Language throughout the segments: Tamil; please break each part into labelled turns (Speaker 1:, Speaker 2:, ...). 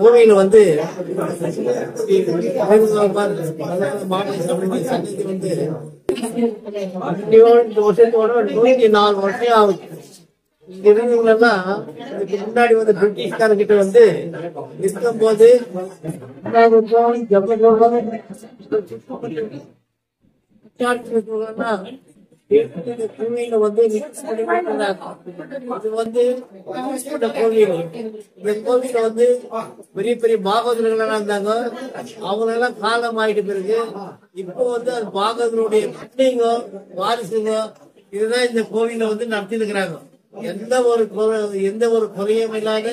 Speaker 1: கோவையில் வந்து இந்த வருஷத்தோட 104 வருஷம் ஆகுது. இங்க இருந்தவங்களெல்லாம் இதுக்கு முன்னாடி வந்து பிரிட்டிஷ்காரங்கிட்ட வந்து இருக்கும் போது பூமியில வந்து இது வந்து கோவில். இந்த கோவில வந்து பெரிய பெரிய பாகவதர்கள் இருந்தாங்க. அவங்க எல்லாம் காலம் ஆயிட்டு பிறகு இப்போ வந்து அது பாகவதனுடைய பிள்ளைங்க வாரிசுங்க இதுதான் இந்த கோவில வந்து நடத்திருக்கிறாங்க. எந்த ஒரு குறையும் இல்லாத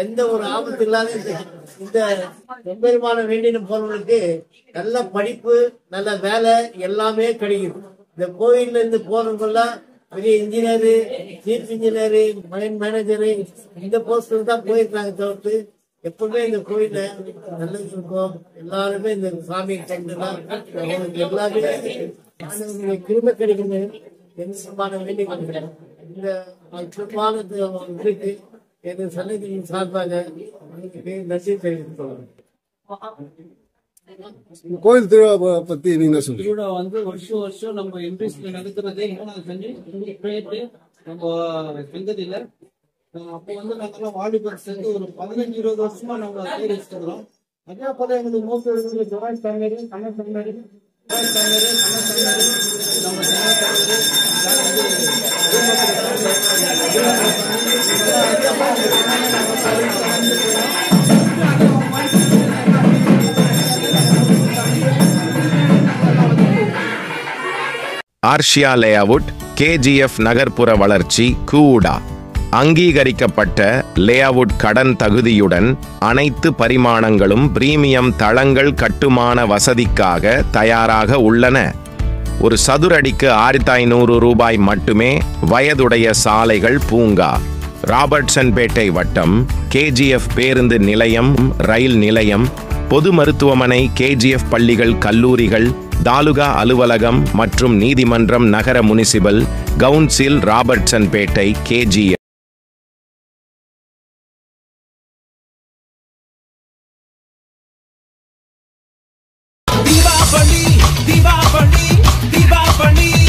Speaker 1: எந்த ஒரு ஆபத்து இல்லாத இந்த எம்பெருமான வேண்டின போறவங்களுக்கு நல்ல படிப்பு நல்ல வேலை எல்லாமே கிடைக்குது. இந்த கோயில்ல இருந்து போறவங்கெல்லாம் பெரிய இன்ஜினியரு சீஃப் இன்ஜினியரு மைன் மேனேஜரு இந்த போஸ்ட்ல தான் போயிருக்காங்க. தவிர்த்து எப்பவுமே இந்த கோயில நல்லது இருக்கும். எல்லாருமே இந்த சாமியை கண்டுலாம் அவங்களுக்கு எல்லாமே கிரும கிடைக்கணும் எந்த வேண்டி இந்த திருமானது இருக்கு என் சன்னதியின் சார்பாக நன்றி தெரிவித்துள்ளோம்.
Speaker 2: கோயில் திருவிழா பத்தி நீங்க சொல்லுங்க.
Speaker 3: திருவிழா வந்து வருஷம் நம்ம இன்ட்ரெஸ்ட்ல நடக்கிறதே நம்ம செங்கதில அப்போ வந்து நாங்கெல்லாம் வாலிபர் சேர்ந்து ஒரு 15-20 வருஷமா நம்ம பேர் வச்சுக்கிறோம். அதே போல எங்களுக்கு மூத்த ஜவான் ஃபேமிலி கண்ண ஃபேமிலி நம்ம
Speaker 4: ஆர்ஷியா லேஅவுட், KGF நகர்ப்புற வளர்ச்சி, கூடா. அங்கீகரிக்கப்பட்ட லேஅவுட் கடன் தகுதியுடன் அனைத்து பரிமாணங்களும் பிரீமியம் தளங்கள் கட்டுமான வசதிக்காக தயாராக உள்ளன. ஒரு சதுரடிக்கு 1500 ரூபாய் மட்டுமே. வயதுடைய சாலைகள், பூங்கா, ராபர்ட்சன்பேட்டை வட்டம், KGF பேருந்து நிலையம், ரயில் நிலையம், பொது மருத்துவமனை, KGF பள்ளிகள், கல்லூரிகள், தாலுகா அலுவலகம் மற்றும் நீதிமன்றம், நகர municipal council, Robertsonpet, KGF.
Speaker 5: Diva Bunny, Diva Bunny, Diva Bunny.